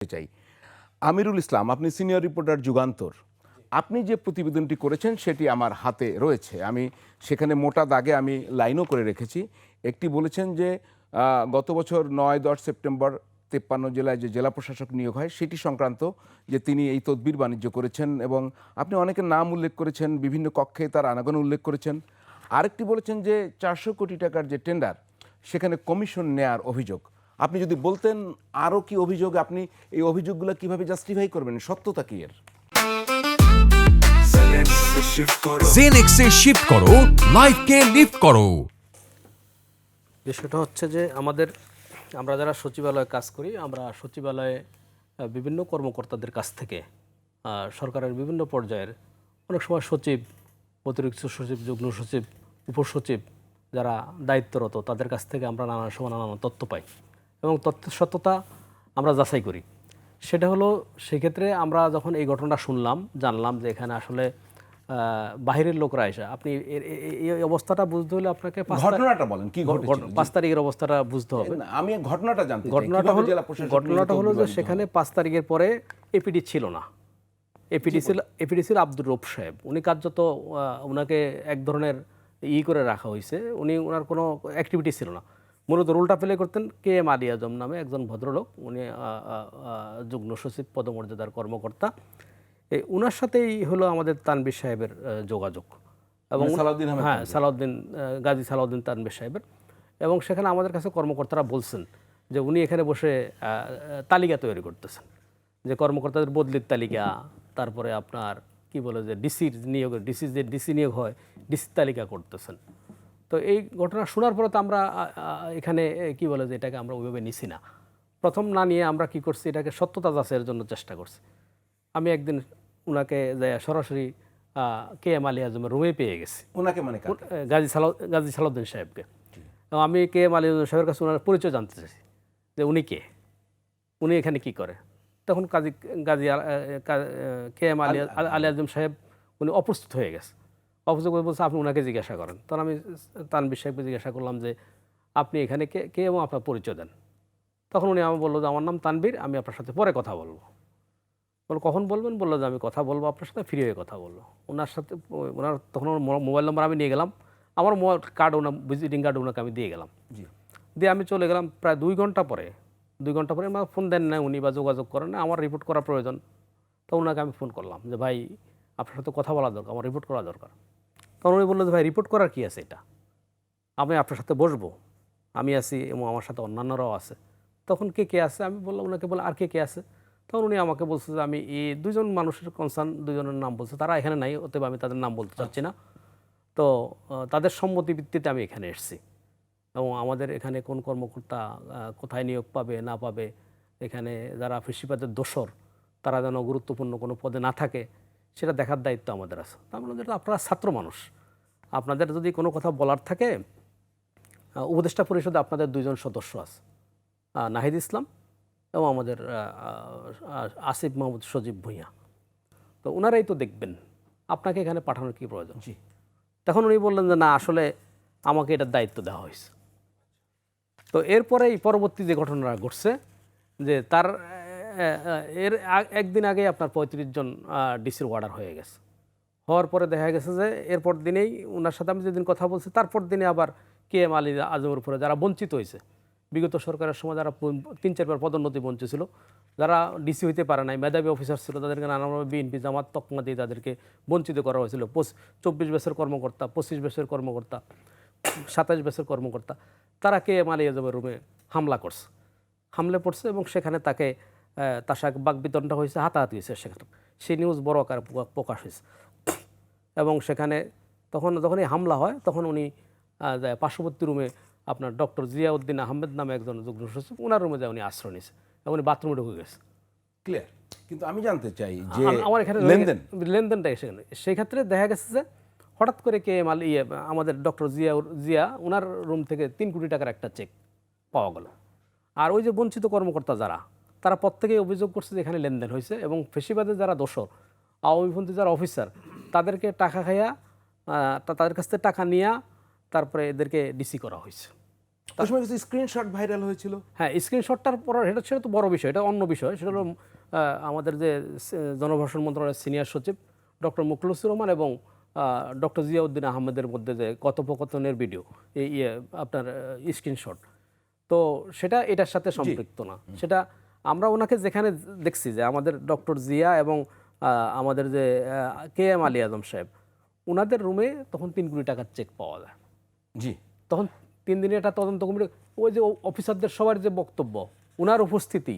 চাই। আমিরুল ইসলাম, আপনি senior reporter Jugantor. আপনি যে প্রতিবেদনটি করেছেন সেটি আমার হাতে রয়েছে। আমি সেখানে মোটা দাগে আমি লাইনও করে রেখেছি। একটি বলেছেন যে গত বছর ৯-১০ সেপ্টেম্বর ৫৩ জেলায় যে জেলা প্রশাসক নিয়োগ হয় সেটি সংক্রান্ত যে তিনি এই তদবির বাণিজ্য করেছেন, এবং আপনি অনেকের নাম উল্লেখ করেছেন, বিভিন্ন কক্ষে তার আনাগোনা উল্লেখ করেছেন। আরেকটি বলেছেন যে ৪০০ কোটি টাকার যে টেন্ডার সেখানে কমিশন নেয়ার অভিযোগ। আপনি যদি বলতেন আরও কি অভিযোগ, আপনি এই অভিযোগগুলো কিভাবে জাস্টিফাই করবেন, সত্যতা কি এর? জেনেক্সে শিফট করো, লাইফকে লিফট করো। বিষয়টা হচ্ছে যে আমরা যারা সচিবালয়ে কাজ করি, আমরা সচিবালয়ে বিভিন্ন কর্মকর্তাদের কাছ থেকে সরকারের বিভিন্ন পর্যায়ের অনেক সময় সচিব, অতিরিক্ত সচিব, যুগ্ম সচিব, উপসচিব যারা দায়িত্বরত তাদের কাছ থেকে আমরা নানা সময় নানা তথ্য পাই এবং তথ্যের সত্যতা আমরা যাচাই করি। সেটা হলো সেক্ষেত্রে আমরা যখন এই ঘটনাটা শুনলাম, জানলাম যে এখানে আসলে বাহিরের লোকরা এসে, আপনি এই অবস্থাটা বুঝতে হলে আপনাকে ঘটনাটা বলেন, কি ঘটেছিল? ৫ তারিখের অবস্থাটা বুঝতে হবে। আমি ঘটনাটা জানতে চাই। ঘটনাটা হলো যে সেখানে ৫ তারিখের পরে এপিডি ছিল না। এপিডি ছিল আব্দুর রৌফ সাহেব। উনি কার্যত ওনাকে এক ধরনের করে রাখা হয়েছে। ওনার কোনো অ্যাক্টিভিটি ছিল না। মূলত রোলটা প্লে করতেন কে এম আলী আজম নামে একজন ভদ্রলোক। উনি যুগ্ম সচিব পদমর্যাদার কর্মকর্তা। ওনার সাথেই হলো আমাদের তানভীর সাহেবের যোগাযোগ, এবং হ্যাঁ গাজী সালাউদ্দিন তানভীর সাহেবের। এবং সেখানে আমাদের কাছে কর্মকর্তারা বলছেন যে উনি এখানে বসে তালিকা তৈরি করতেছেন, যে কর্মকর্তাদের বদলির তালিকা, তারপরে আপনার কি বলে যে ডিসির নিয়োগ, ডিসি নিয়োগ হয়, ডিসির তালিকা করতেছেন। তো এই ঘটনা শোনার পরে তো আমরা এখানে কি বলে যে এটাকে আমরা ওইভাবে নিছি না। প্রথম না নিয়ে আমরা কি করছি, এটাকে সত্যতা যাচাইয়ের জন্য চেষ্টা করছি। আমি একদিন ওনাকে সরাসরি কে এম আলী আজমের রুমে পেয়ে গেছি। ওনাকে মানে গাজী সালাউদ্দিন সাহেবকে। এবং আমি কে এম আলী আজম সাহেবের কাছে ওনার পরিচয় জানতে চাইছি যে উনি কে, উনি এখানে কি করে। তখন কে এম আলী আজম সাহেব উনি অপ্রস্তুত হয়ে গেছে। অপ্রস্তুত করে বলছে আপনি ওনাকে জিজ্ঞাসা করেন। তখন আমি তানভীর সাহেবকে জিজ্ঞাসা করলাম যে আপনি এখানে কে এবং আপনার পরিচয় দেন। তখন উনি আমাকে বললো যে আমার নাম তানভীর, আমি আপনার সাথে পরে কথা বলবো। বলো কখন বলবেন? বললো যে আমি কথা বলবো আপনার সাথে, ফ্রি হয়ে কথা বলবো। ওনার তখন মোবাইল নম্বর আমি নিয়ে গেলাম, আমার কার্ড ভিজিটিং কার্ড ওনাকে আমি দিয়ে গেলাম। দিয়ে আমি চলে গেলাম। প্রায় 2 ঘন্টা পরে আমার ফোন দেন না উনি বা যোগাযোগ করেন না, আমার রিপোর্ট করা প্রয়োজন। তো ওনাকে আমি ফোন করলাম যে ভাই আপনার সাথে কথা বলা দরকার, আমার রিপোর্ট করা দরকার। তখন উনি বললো যে ভাই রিপোর্ট করার কী আছে, এটা আমি আপনার সাথে বসবো, আমি আছি এবং আমার সাথে অন্যান্যরাও আছে। তখন কে আছে আমি বললাম, ওনাকে বলে আর কে আছে। তখন উনি আমাকে বলছে যে আমি এই 2 জন মানুষের কনসার্ন, 2 জনের নাম বলছে, তারা এখানে নাই, অতএব আমি তাদের নাম বলতে চাচ্ছি না। তো তাদের সম্মতি ভিত্তিতে আমি এখানে এসেছি, এবং আমাদের এখানে কোন কর্মকর্তা কোথায় নিয়োগ পাবে না পাবে, এখানে যারা ফেসিবাদের দোসর তারা যেন গুরুত্বপূর্ণ কোনো পদে না থাকে সেটা দেখার দায়িত্ব আমাদের আছে। তার মানে আপনারা ছাত্র মানুষ, আপনাদের যদি কোনো কথা বলার থাকে, উপদেষ্টা পরিষদে আপনাদের 2 জন সদস্য আছে, নাহিদ ইসলাম এবং আমাদের আসিফ মাহমুদ সজীব ভূঁইয়া। তো ওনারাই তো দেখবেন আপনাকে এখানে পাঠানোর কী প্রয়োজন। তখন উনি বললেন যে না, আসলে আমাকে এটার দায়িত্ব দেওয়া হয়েছে। তো এরপরেই পরবর্তী যে ঘটনাটা ঘটছে যে তার এর একদিন আগে আপনার 35 জন ডিসির অর্ডার হয়ে গেছে। হওয়ার পরে দেখা গেছে যে এরপর দিনেই ওনার সাথে আমি যেদিন কথা বলছি তারপর দিনে আবার কে এম আলী আজমের উপরে যারা বঞ্চিত হয়েছে, বিগত সরকারের সময় যারা 3-4 বার পদোন্নতি বঞ্চিত ছিল, যারা ডিসি হইতে পারে নাই, মেধাবী অফিসার ছিল, তাদেরকে নানাভাবে বিএনপি জামাত তকমা দিয়ে তাদেরকে বঞ্চিত করা হয়েছিল। 24 বছর কর্মকর্তা, 25 বছর কর্মকর্তা, 27 বছর কর্মকর্তা, তারা কে এম আলী আজমের রুমে হামলে পড়ছে এবং সেখানে তার সাথে বাকবিতণ্ডা হয়েছে, হাতাহাতি হয়েছে। সেখানে সেই নিউজ বড় আকারে প্রকাশ হয়েছে। এবং সেখানে যখনই হামলা হয় তখন উনি পার্শ্ববর্তী রুমে আপনার ডক্টর জিয়াউদ্দিন আহমেদ নামে একজন যুগ্ম সচিব, ওনার রুমে যায় উনি আশ্রয় নিয়েছে এবং উনি বাথরুমে ঢুকে গেছে। ক্লিয়ার। কিন্তু আমি জানতে চাই যে আমার এখানে লেনদেনটা সেখানে সেই ক্ষেত্রে দেখা গেছে যে হঠাৎ করে কে এম আলী আমাদের ডক্টর জিয়া ওনার রুম থেকে 3 কোটি টাকার একটা চেক পাওয়া গেল। আর ওই যে বঞ্চিত কর্মকর্তা তারা প্রত্যেকেই অভিযোগ করছে যে এখানে লেনদেন হয়েছে, এবং ফেসিবাদের যারা দোসর, আওয়ামীপন্থী যারা অফিসার, তাদেরকে টাকা খাইয়া, তাদের কাছ থেকে টাকা নিয়ে তারপরে এদেরকে ডিসি করা হয়েছে। ওই সময় কিছু স্ক্রিনশট ভাইরাল হয়েছিল। হ্যাঁ, স্ক্রিনশটটার পর এটা ছিল তো বড় বিষয়, এটা অন্য বিষয়। সেটা হলো আমাদের যে জনভাষণ মন্ত্রণালয়ের সিনিয়র সচিব ডক্টর মুখলিসুর রহমান এবং ডক্টর জিয়াউদ্দিন আহমেদের মধ্যে যে কথোপকথনের ভিডিও, আপনার স্ক্রিনশট, তো সেটা এটার সাথে সম্পৃক্ত না। সেটা আমরা ওনাকে যেখানে দেখছি যে আমাদের ডক্টর জিয়া এবং আমাদের যে কে এম আলী আজম সাহেব, ওনাদের রুমে তখন 3 কোটি টাকার চেক পাওয়া যায়। জি, তখন 3 দিনে একটা তদন্ত কমিটি, ওই যে অফিসারদের সবার যে বক্তব্য, ওনার উপস্থিতি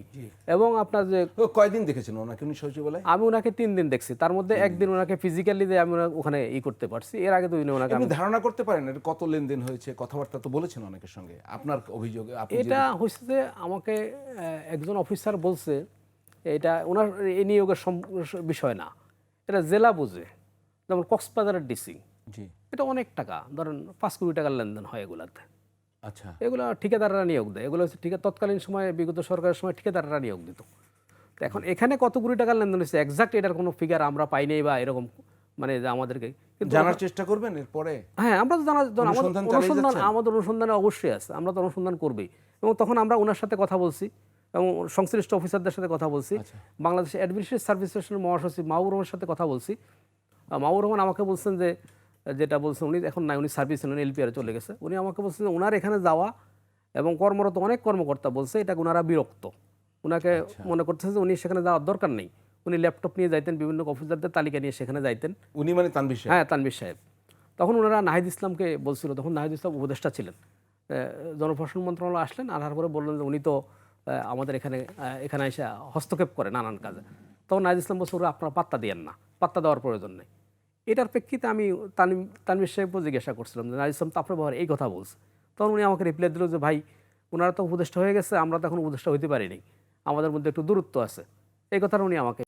এবং আপনার যে ও কয়দিন দেখেছেন ওনাকে উনি সচিবালয়ে? আমি ওনাকে 3 দিন দেখছি, তার মধ্যে একদিন ওনাকে ফিজিক্যালি যে আমি ওখানে করতে পারছি, এর আগে 2 দিনে ওনাকে আপনি ধারণা করতে পারেন এর কত লেনদেন হয়েছে? কথাবার্তা তো বলেছেন অনেকের সঙ্গে, আপনার অভিযোগে আপনি এটা হচ্ছে যে আমাকে একজন অফিসার বলছে এটা ওনার এই নিয়োগের বিষয় না, এটা জেলা বুঝে। যেমন কক্সবাজারের ডিসি, জি, এটা অনেক টাকা, ধরেন 5 কোটি টাকার লেনদেন হয় এগুলাতে। আচ্ছা, এগুলো ঠিকাদাররা নিয়োগ দেয়, এগুলো হচ্ছে তৎকালীন সময়ে বিগত সরকারের সময় ঠিকাদাররা নিয়োগ দিত। তো এখন এখানে কত কোটি টাকার লেনদেন হচ্ছে এক্সাক্ট এটার কোনো ফিগার আমরা পাইনি বা এরকম, মানে যে আমাদেরকে কিন্তু জানার চেষ্টা করবেন এরপরে? হ্যাঁ, আমরা তো অনুসন্ধান চালিয়ে যাচ্ছেন? আমাদের অনুসন্ধানে অবশ্যই আছে, আমরা তো অনুসন্ধান করবেই। এবং তখন আমরা ওনার সাথে কথা বলছি এবং সংশ্লিষ্ট অফিসারদের সাথে কথা বলছি। বাংলাদেশ অ্যাডমিনিস্ট্রেটিভ সার্ভিসের মহাসচিব মাহবুব রহমানের সাথে কথা বলছি। মাহবুব রহমান আমাকে বলছেন যে, যেটা বলছেন উনি এখন নাই, উনি সার্ভিস নেন, এলপিআরে চলে গেছে। উনি আমাকে বলছেন যে ওনার এখানে যাওয়া এবং কর্মরত অনেক কর্মকর্তা বলছে এটা ওনারা বিরক্ত, ওনাকে মনে করতেছে যে উনি সেখানে যাওয়ার দরকার নেই। উনি ল্যাপটপ নিয়ে যাইতেন, বিভিন্ন অফিসারদের তালিকা নিয়ে সেখানে যাইতেন। উনি মানে তানভীর সাহেব? হ্যাঁ, তানভীর সাহেব। তখন ওনারা নাহিদ ইসলামকে বলছিল, তখন নাহিদ ইসলাম উপদেষ্টা ছিলেন। জনপ্রশাসন মন্ত্রণালয় আসলেন, আসার পরে বললেন যে উনি তো আমাদের এখানে এসে হস্তক্ষেপ করে নানান কাজে। তখন নাহিদ ইসলাম বলছে ওরা আপনারা পাত্তা দিয়েন না, পাত্তা দেওয়ার প্রয়োজন নেই। এটার প্রেক্ষিতে আমি তানভীর সাহেবকে জিজ্ঞাসা করছিলাম যে নাহিদ ইসলাম তো আপনার ব্যবহার এই কথা বলছে। তখন উনি আমাকে রিপ্লাই দিল যে ভাই, ওনারা তো উপদেষ্টা হয়ে গেছে, আমরা তো এখন উপদেষ্টা হইতে পারিনি, আমাদের মধ্যে একটু দূরত্ব আছে, এই কথাটা উনি আমাকে